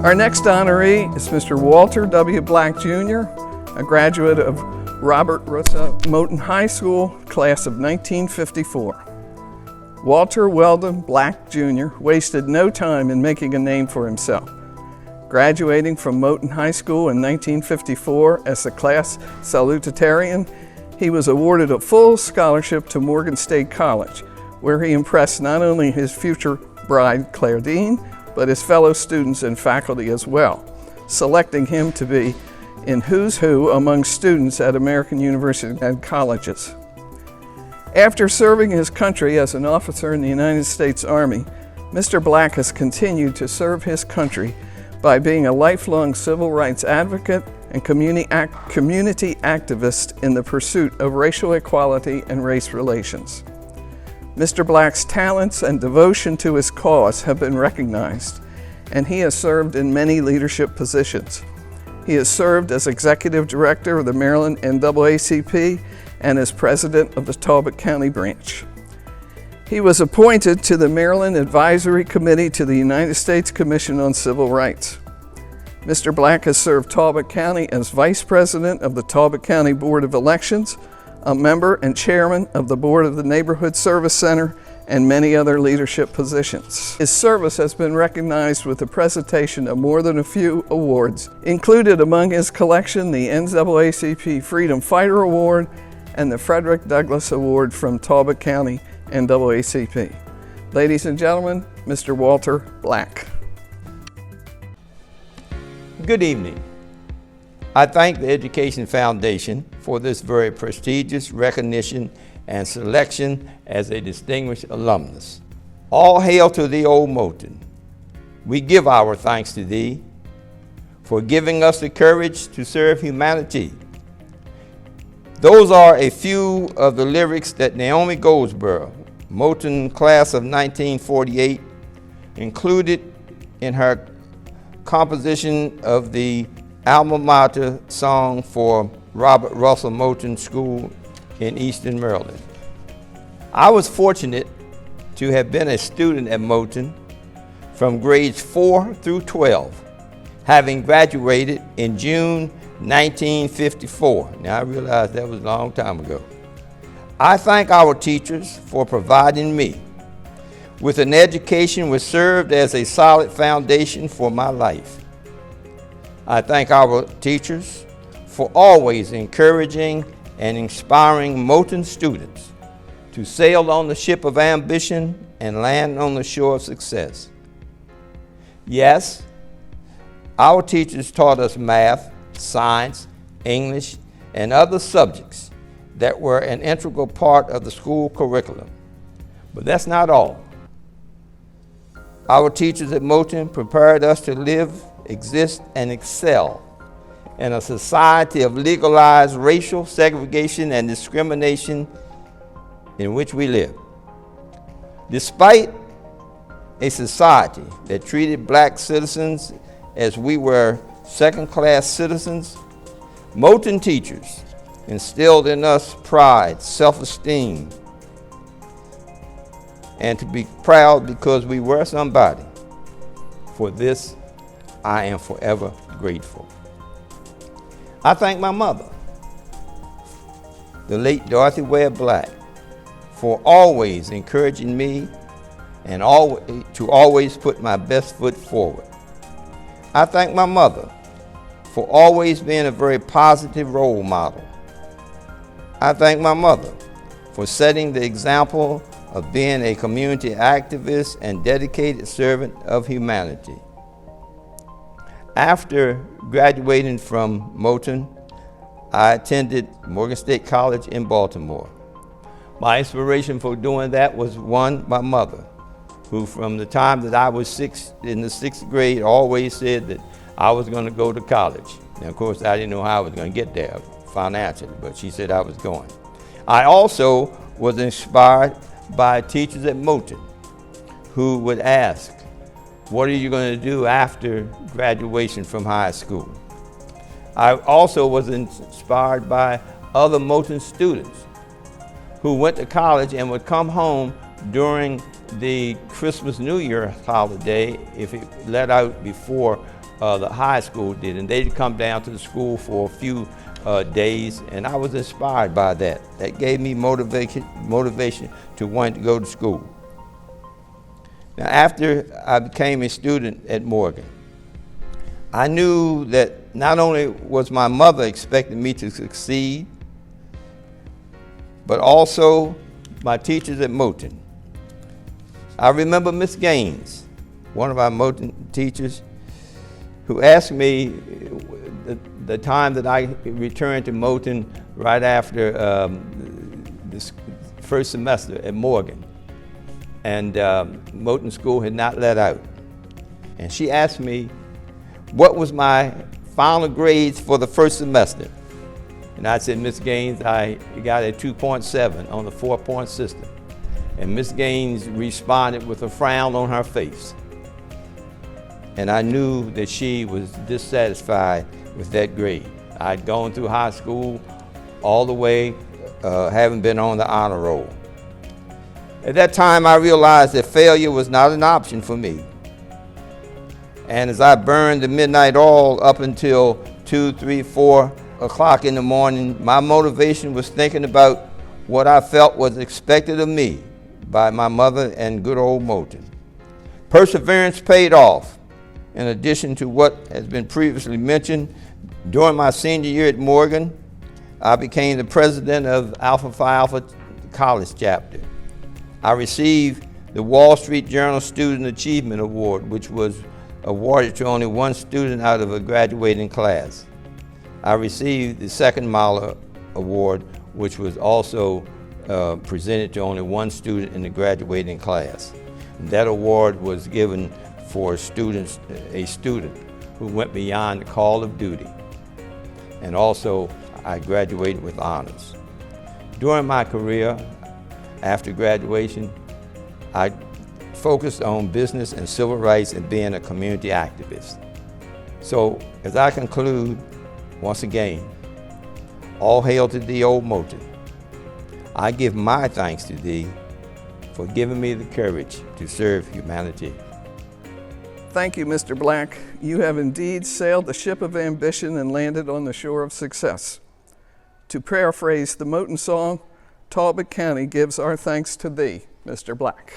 Our next honoree is Mr. Walter W. Black Jr., a graduate of Robert Rosa Moton High School, class of 1954. Walter Weldon Black Jr. wasted no time in making a name for himself. Graduating from Moton High School in 1954 as a class salutatorian, he was awarded a full scholarship to Morgan State College, where he impressed not only his future bride, Claire Dean, but his fellow students and faculty as well, selecting him to be in Who's Who among students at American universities and colleges. After serving his country as an officer in the United States Army, Mr. Black has continued to serve his country by being a lifelong civil rights advocate and community activist in the pursuit of racial equality and race relations. Mr. Black's talents and devotion to his cause have been recognized, and he has served in many leadership positions. He has served as Executive Director of the Maryland NAACP and as President of the Talbot County Branch. He was appointed to the Maryland Advisory Committee to the United States Commission on Civil Rights. Mr. Black has served Talbot County as Vice President of the Talbot County Board of Elections, a member and chairman of the board of the Neighborhood Service Center, and many other leadership positions. His service has been recognized with the presentation of more than a few awards, included among his collection the NAACP Freedom Fighter Award and the Frederick Douglass Award from Talbot County NAACP. Ladies and gentlemen, Mr. Walter Black. Good evening. I thank the Education Foundation for this very prestigious recognition and selection as a distinguished alumnus. All hail to thee, old Moton. We give our thanks to thee for giving us the courage to serve humanity. Those are a few of the lyrics that Naomi Goldsboro, Moton class of 1948, included in her composition of the alma mater song for Robert Russell Moton School in Eastern Maryland. I was fortunate to have been a student at Moton from grades 4 through 12, having graduated in June 1954. Now I realize that was a long time ago. I thank our teachers for providing me with an education which served as a solid foundation for my life. I thank our teachers for always encouraging and inspiring Moton students to sail on the ship of ambition and land on the shore of success. Yes, our teachers taught us math, science, English, and other subjects that were an integral part of the school curriculum. But that's not all. Our teachers at Moton prepared us to live, exist, and excel in a society of legalized racial segregation and discrimination in which we live. Despite a society that treated black citizens as we were second-class citizens, Moton teachers instilled in us pride, self-esteem, and to be proud because we were somebody. For this, I am forever grateful. I thank my mother, the late Dorothy Webb Black, for always encouraging me and to always put my best foot forward. I thank my mother for always being a very positive role model. I thank my mother for setting the example of being a community activist and dedicated servant of humanity. After graduating from Moton, I attended Morgan State College in Baltimore. My inspiration for doing that was one, my mother, who from the time that I was in the sixth grade always said that I was going to go to college. Now, of course, I didn't know how I was going to get there financially, but she said I was going. I also was inspired by teachers at Moton who would ask, what are you going to do after graduation from high school? I also was inspired by other Moton students who went to college and would come home during the Christmas New Year holiday if it let out before the high school did, and they'd come down to the school for a few days, and I was inspired by that. That gave me motivation to want to go to school. Now, after I became a student at Morgan, I knew that not only was my mother expecting me to succeed, but also my teachers at Moton. I remember Miss Gaines, one of our Moton teachers, who asked me the time that I returned to Moton right after this first semester at Morgan. And Moton School had not let out. And she asked me what was my final grades for the first semester. And I said, Miss Gaines, I got a 2.7 on the 4-point system. And Miss Gaines responded with a frown on her face. And I knew that she was dissatisfied with that grade. I'd gone through high school all the way, having been on the honor roll. At that time, I realized that failure was not an option for me. And as I burned the midnight oil up until 2, 3, 4 o'clock in the morning, my motivation was thinking about what I felt was expected of me by my mother and good old Moton. Perseverance paid off. In addition to what has been previously mentioned, during my senior year at Morgan, I became the president of Alpha Phi Alpha College chapter. I received the Wall Street Journal Student Achievement Award, which was awarded to only one student out of a graduating class. I received the Second Mahler Award, which was also presented to only one student in the graduating class. And that award was given for a student who went beyond the call of duty. And also, I graduated with honors. During my career, after graduation, I focused on business and civil rights and being a community activist. So, as I conclude, once again, all hail to thee, old Moton. I give my thanks to thee for giving me the courage to serve humanity. Thank you, Mr. Black. You have indeed sailed the ship of ambition and landed on the shore of success. To paraphrase the Moton song, Talbot County gives our thanks to thee, Mr. Black.